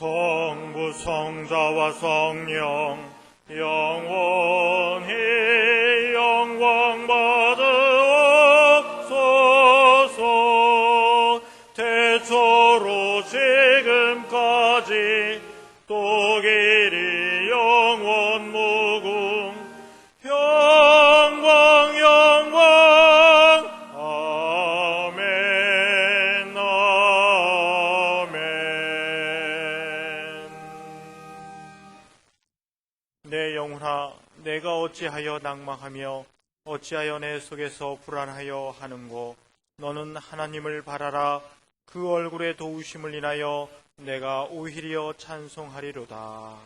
성부 성자와 성령 영원히 영광 받으옵소서. 태초로 지금까지 또 길이 영원 무궁 영광 영광 아멘 아멘. 내 영혼아 내가 어찌하여 낭망하며 어찌하여 내 속에서 불안하여 하는고. 너는 하나님을 바라라. 그 얼굴의 도우심을 인하여 내가 오히려 찬송하리로다.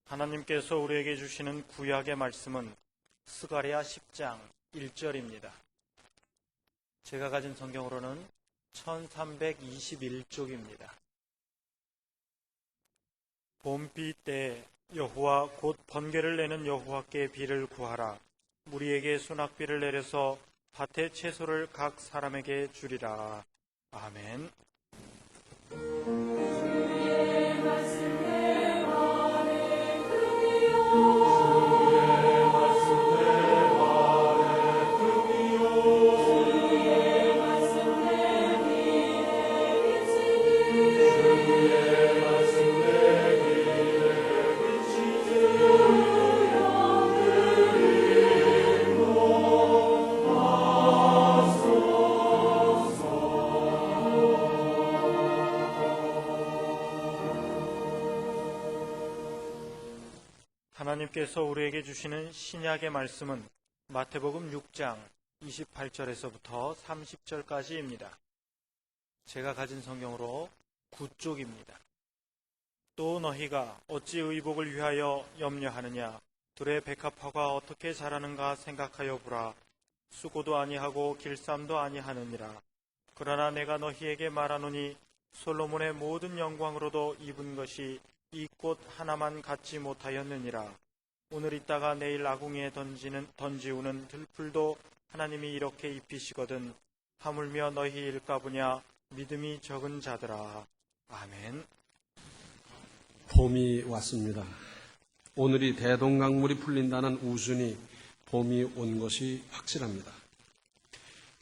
하나님께서 우리에게 주시는 구약의 말씀은 스가랴 10장 1절입니다. 제가 가진 성경으로는 1321쪽입니다. 봄비 때 여호와 곧 번개를 내는 여호와께 비를 구하라. 무리에게 소낙비를 내려서 밭의 채소를 각 사람에게 주리라. 아멘. 하나님께서 우리에게 주시는 신약의 말씀은 마태복음 6장 28절에서부터 30절까지입니다. 제가 가진 성경으로 9쪽입니다. 또 너희가 어찌 의복을 위하여 염려하느냐. 들의 백합화가 어떻게 자라는가 생각하여 보라. 수고도 아니하고 길쌈도 아니하느니라. 그러나 내가 너희에게 말하노니 솔로몬의 모든 영광으로도 입은 것이 이 꽃 하나만 갖지 못하였느니라. 오늘 있다가 내일 아궁이에 던지우는 들풀도 하나님이 이렇게 입히시거든. 하물며 너희 일까보냐. 믿음이 적은 자들아. 아멘. 봄이 왔습니다. 오늘이 대동강물이 풀린다는 우순이 봄이 온 것이 확실합니다.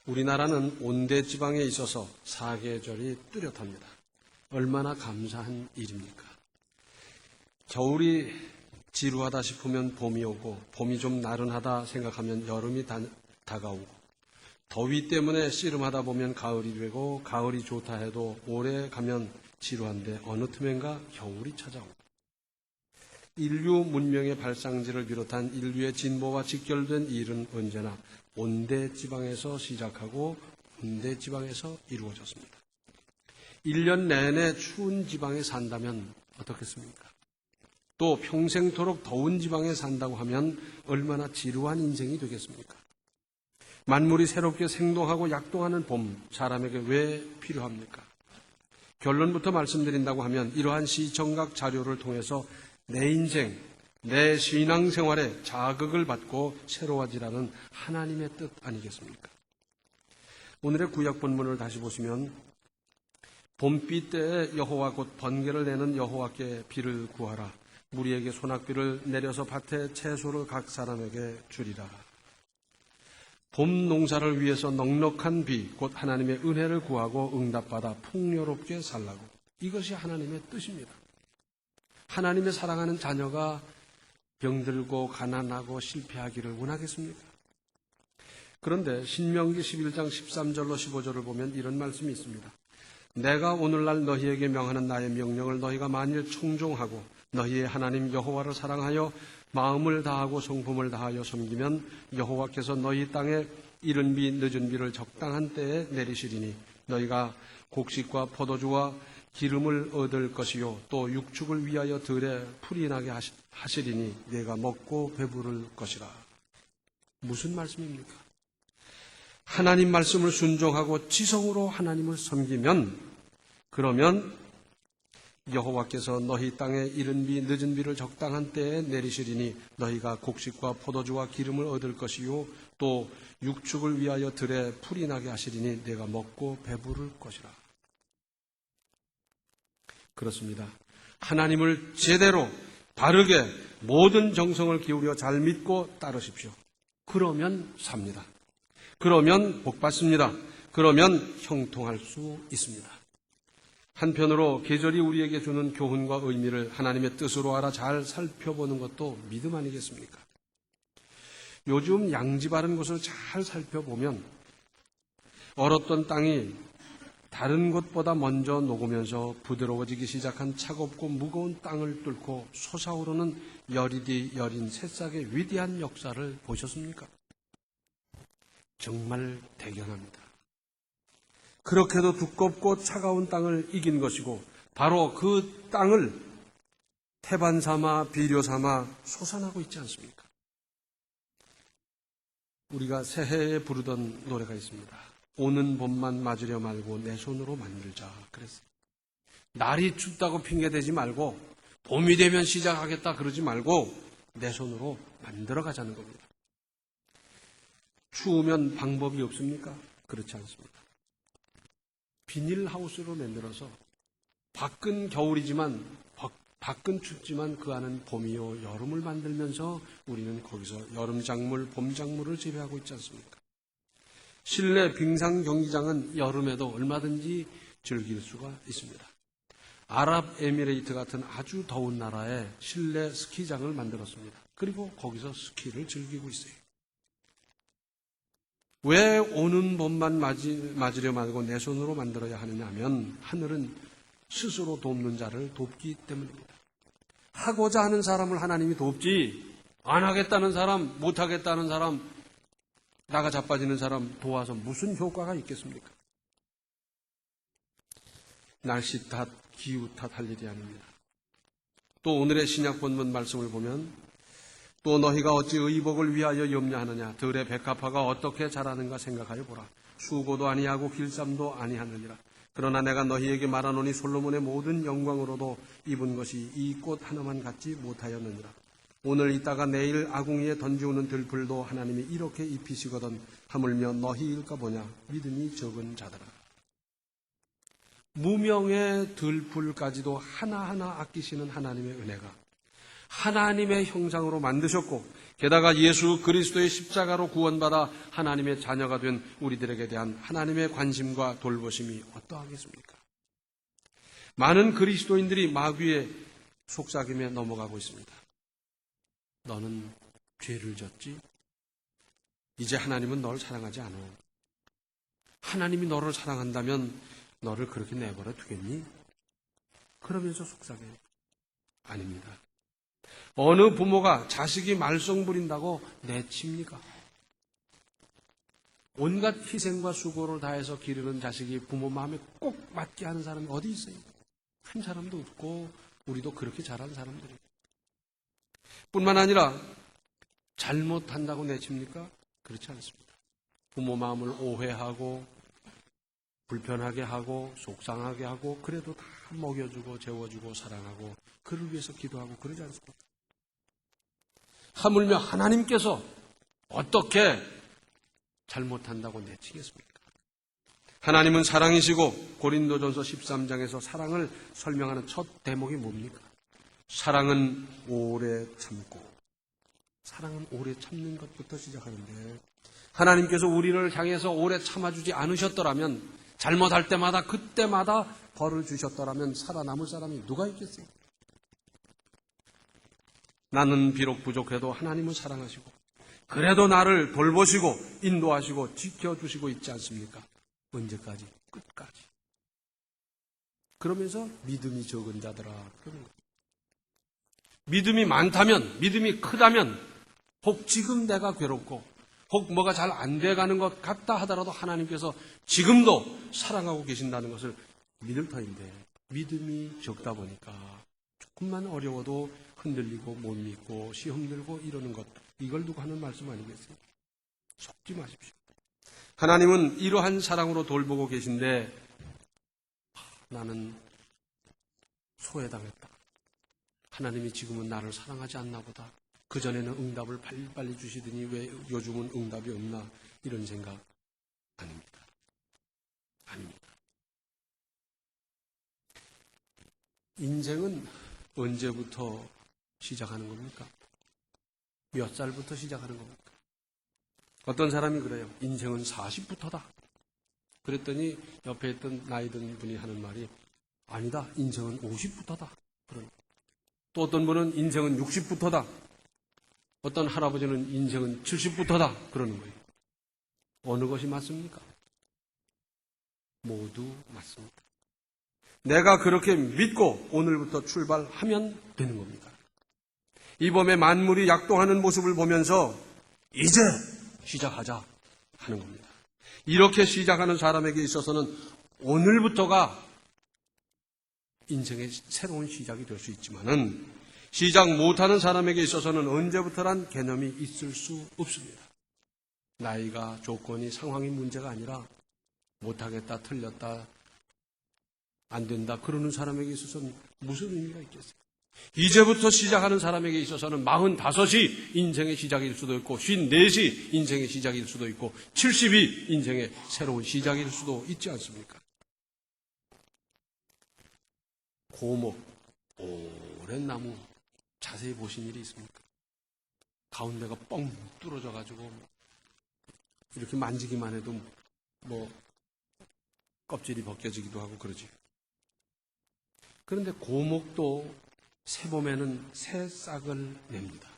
우리나라는 온대지방에 있어서 사계절이 뚜렷합니다. 얼마나 감사한 일입니까? 겨울이 지루하다 싶으면 봄이 오고, 봄이 좀 나른하다 생각하면 여름이 다가오고, 더위 때문에 씨름하다 보면 가을이 되고, 가을이 좋다 해도 오래 가면 지루한데 어느 틈엔가 겨울이 찾아오고, 인류 문명의 발상지를 비롯한 인류의 진보와 직결된 일은 언제나 온대지방에서 시작하고 온대지방에서 이루어졌습니다. 1년 내내 추운 지방에 산다면 어떻겠습니까? 또 평생토록 더운 지방에 산다고 하면 얼마나 지루한 인생이 되겠습니까? 만물이 새롭게 생동하고 약동하는 봄, 사람에게 왜 필요합니까? 결론부터 말씀드린다고 하면 이러한 시청각 자료를 통해서 내 인생, 내 신앙생활에 자극을 받고 새로워지라는 하나님의 뜻 아니겠습니까? 오늘의 구약 본문을 다시 보시면 봄비 때에 여호와 곧 번개를 내는 여호와께 비를 구하라. 무리에게 소낙비를 내려서 밭에 채소를 각 사람에게 주리라. 봄 농사를 위해서 넉넉한 비, 곧 하나님의 은혜를 구하고 응답받아 풍요롭게 살라고. 이것이 하나님의 뜻입니다. 하나님의 사랑하는 자녀가 병들고 가난하고 실패하기를 원하겠습니까? 그런데 신명기 11장 13절로 15절을 보면 이런 말씀이 있습니다. 내가 오늘날 너희에게 명하는 나의 명령을 너희가 만일 청종하고 너희의 하나님 여호와를 사랑하여 마음을 다하고 성품을 다하여 섬기면 여호와께서 너희 땅에 이른 비 늦은 비를 적당한 때에 내리시리니 너희가 곡식과 포도주와 기름을 얻을 것이요 또 육축을 위하여 들에 풀이 나게 하시리니 내가 먹고 배부를 것이라. 무슨 말씀입니까? 하나님 말씀을 순종하고 지성으로 하나님을 섬기면, 그러면 여호와께서 너희 땅에 이른 비 늦은 비를 적당한 때에 내리시리니 너희가 곡식과 포도주와 기름을 얻을 것이요 또 육축을 위하여 들에 풀이 나게 하시리니 내가 먹고 배부를 것이라. 그렇습니다. 하나님을 제대로 바르게 모든 정성을 기울여 잘 믿고 따르십시오. 그러면 삽니다. 그러면 복받습니다. 그러면 형통할 수 있습니다. 한편으로 계절이 우리에게 주는 교훈과 의미를 하나님의 뜻으로 알아 잘 살펴보는 것도 믿음 아니겠습니까? 요즘 양지 바른 곳을 잘 살펴보면 얼었던 땅이 다른 곳보다 먼저 녹으면서 부드러워지기 시작한 차갑고 무거운 땅을 뚫고 솟아오르는 여리디 여린 새싹의 위대한 역사를 보셨습니까? 정말 대견합니다. 그렇게도 두껍고 차가운 땅을 이긴 것이고 바로 그 땅을 태반 삼아 비료 삼아 솟아나고 있지 않습니까? 우리가 새해에 부르던 노래가 있습니다. 오는 봄만 맞으려 말고 내 손으로 만들자 그랬어요. 날이 춥다고 핑계대지 말고 봄이 되면 시작하겠다 그러지 말고 내 손으로 만들어 가자는 겁니다. 추우면 방법이 없습니까? 그렇지 않습니다. 비닐하우스로 만들어서 밖은 겨울이지만 밖은 춥지만 그 안은 봄이요 여름을 만들면서 우리는 거기서 여름 작물, 봄 작물을 재배하고 있지 않습니까? 실내 빙상 경기장은 여름에도 얼마든지 즐길 수가 있습니다. 아랍에미레이트 같은 아주 더운 나라에 실내 스키장을 만들었습니다. 그리고 거기서 스키를 즐기고 있어요. 왜 오는 봄만 맞으려 말고 내 손으로 만들어야 하느냐 하면 하늘은 스스로 돕는 자를 돕기 때문입니다. 하고자 하는 사람을 하나님이 돕지 안 하겠다는 사람, 못 하겠다는 사람, 나가 자빠지는 사람 도와서 무슨 효과가 있겠습니까? 날씨 탓, 기후 탓 할 일이 아닙니다. 또 오늘의 신약 본문 말씀을 보면 또 너희가 어찌 의복을 위하여 염려하느냐 들의 백합화가 어떻게 자라는가 생각하여 보라. 수고도 아니하고 길쌈도 아니하느니라. 그러나 내가 너희에게 말하노니 솔로몬의 모든 영광으로도 입은 것이 이 꽃 하나만 갖지 못하였느니라. 오늘 있다가 내일 아궁이에 던지우는 들풀도 하나님이 이렇게 입히시거든 하물며 너희일까 보냐 믿음이 적은 자들아. 무명의 들풀까지도 하나하나 아끼시는 하나님의 은혜가 하나님의 형상으로 만드셨고 게다가 예수 그리스도의 십자가로 구원받아 하나님의 자녀가 된 우리들에게 대한 하나님의 관심과 돌보심이 어떠하겠습니까? 많은 그리스도인들이 마귀의 속삭임에 넘어가고 있습니다. 너는 죄를 졌지? 이제 하나님은 너를 사랑하지 않아. 하나님이 너를 사랑한다면 너를 그렇게 내버려 두겠니? 그러면서 속삭여요. 아닙니다. 어느 부모가 자식이 말썽 부린다고 내칩니까? 온갖 희생과 수고를 다해서 기르는 자식이 부모 마음에 꼭 맞게 하는 사람이 어디 있어요? 한 사람도 없고 우리도 그렇게 자란 사람들이에요. 뿐만 아니라 잘못한다고 내칩니까? 그렇지 않습니다. 부모 마음을 오해하고 불편하게 하고 속상하게 하고 그래도 다 먹여주고 재워주고 사랑하고 그를 위해서 기도하고 그러지 않습니까? 하물며 하나님께서 어떻게 잘못한다고 내치겠습니까? 하나님은 사랑이시고 고린도전서 13장에서 사랑을 설명하는 첫 대목이 뭡니까? 사랑은 오래 참고. 사랑은 오래 참는 것부터 시작하는데 하나님께서 우리를 향해서 오래 참아주지 않으셨더라면 잘못할 때마다 그때마다 벌을 주셨더라면 살아남을 사람이 누가 있겠어요? 나는 비록 부족해도 하나님은 사랑하시고 그래도 나를 돌보시고 인도하시고 지켜주시고 있지 않습니까? 언제까지? 끝까지. 그러면서 믿음이 적은 자들아. 믿음이 많다면, 믿음이 크다면 혹 지금 내가 괴롭고 혹 뭐가 잘 안 돼가는 것 같다 하더라도 하나님께서 지금도 사랑하고 계신다는 것을 믿을 터인데 믿음이 적다 보니까 조금만 어려워도 흔들리고 못 믿고 시험 들고 이러는 것, 이걸 두고 하는 말씀 아니겠어요? 속지 마십시오. 하나님은 이러한 사랑으로 돌보고 계신데 나는 소외당했다. 하나님이 지금은 나를 사랑하지 않나 보다. 그전에는 응답을 빨리빨리 주시더니 왜 요즘은 응답이 없나, 이런 생각 아닙니다. 아닙니다. 인생은 언제부터 시작하는 겁니까? 몇 살부터 시작하는 겁니까? 어떤 사람이 그래요. 인생은 40부터다. 그랬더니 옆에 있던 나이 든 분이 하는 말이 아니다. 인생은 50부터다. 또 어떤 분은 인생은 60부터다. 어떤 할아버지는 인생은 70부터다. 그러는 거예요. 어느 것이 맞습니까? 모두 맞습니다. 내가 그렇게 믿고 오늘부터 출발하면 되는 겁니다. 이 봄에 만물이 약동하는 모습을 보면서 이제 시작하자 하는 겁니다. 이렇게 시작하는 사람에게 있어서는 오늘부터가 인생의 새로운 시작이 될 수 있지만은 시작 못하는 사람에게 있어서는 언제부터란 개념이 있을 수 없습니다. 나이가, 조건이, 상황이 문제가 아니라 못하겠다, 틀렸다, 안 된다 그러는 사람에게 있어서는 무슨 의미가 있겠어요? 이제부터 시작하는 사람에게 있어서는 45이 인생의 시작일 수도 있고 54이 인생의 시작일 수도 있고 70이 인생의 새로운 시작일 수도 있지 않습니까? 고목, 오랜 나무 자세히 보신 일이 있습니까? 가운데가 뻥 뚫어져 가지고 이렇게 만지기만 해도 뭐 껍질이 벗겨지기도 하고 그러지. 그런데 고목도 새봄에는 새 싹을 냅니다.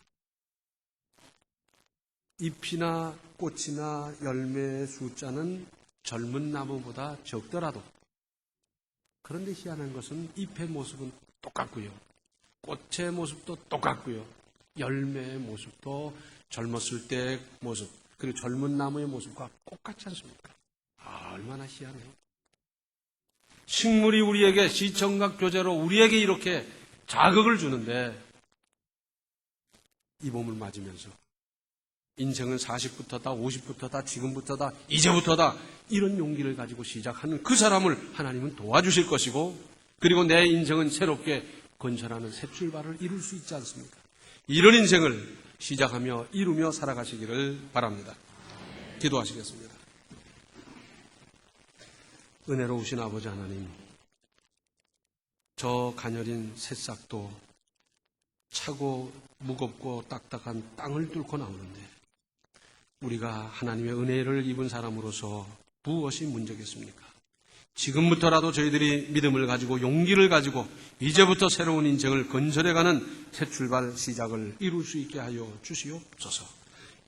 잎이나 꽃이나 열매의 숫자는 젊은 나무보다 적더라도, 그런데 희한한 것은 잎의 모습은 똑같고요. 꽃의 모습도 똑같고요. 열매의 모습도 젊었을 때의 모습, 그리고 젊은 나무의 모습과 똑같지 않습니까? 얼마나 희한해요. 식물이 우리에게 시청각 교제로 우리에게 이렇게 자극을 주는데 이 봄을 맞으면서 인생은 40부터다, 50부터다, 지금부터다, 이제부터다 이런 용기를 가지고 시작하는 그 사람을 하나님은 도와주실 것이고, 그리고 내 인생은 새롭게 건설하는 새 출발을 이룰 수 있지 않습니까? 이런 인생을 시작하며 이루며 살아가시기를 바랍니다. 기도하시겠습니다. 은혜로우신 아버지 하나님, 저 가녀린 새싹도 차고 무겁고 딱딱한 땅을 뚫고 나오는데 우리가 하나님의 은혜를 입은 사람으로서 무엇이 문제겠습니까? 지금부터라도 저희들이 믿음을 가지고 용기를 가지고 이제부터 새로운 인생을 건설해가는 새 출발 시작을 이룰 수 있게 하여 주시옵소서.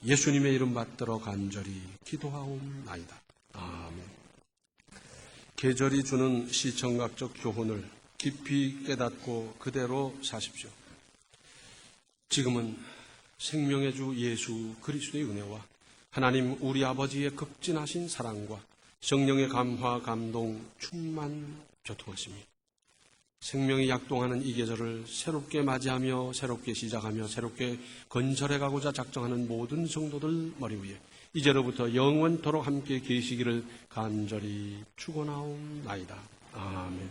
예수님의 이름 받들어 간절히 기도하옵나이다. 아멘. 계절이 주는 시청각적 교훈을 깊이 깨닫고 그대로 사십시오. 지금은 생명의 주 예수 그리스도의 은혜와 하나님 우리 아버지의 극진하신 사랑과 성령의 감화, 감동, 충만, 교통하심이 생명이 약동하는 이 계절을 새롭게 맞이하며 새롭게 시작하며 새롭게 건설해가고자 작정하는 모든 성도들 머리 위에 이제로부터 영원토록 함께 계시기를 간절히 축원하옵나이다. 아멘.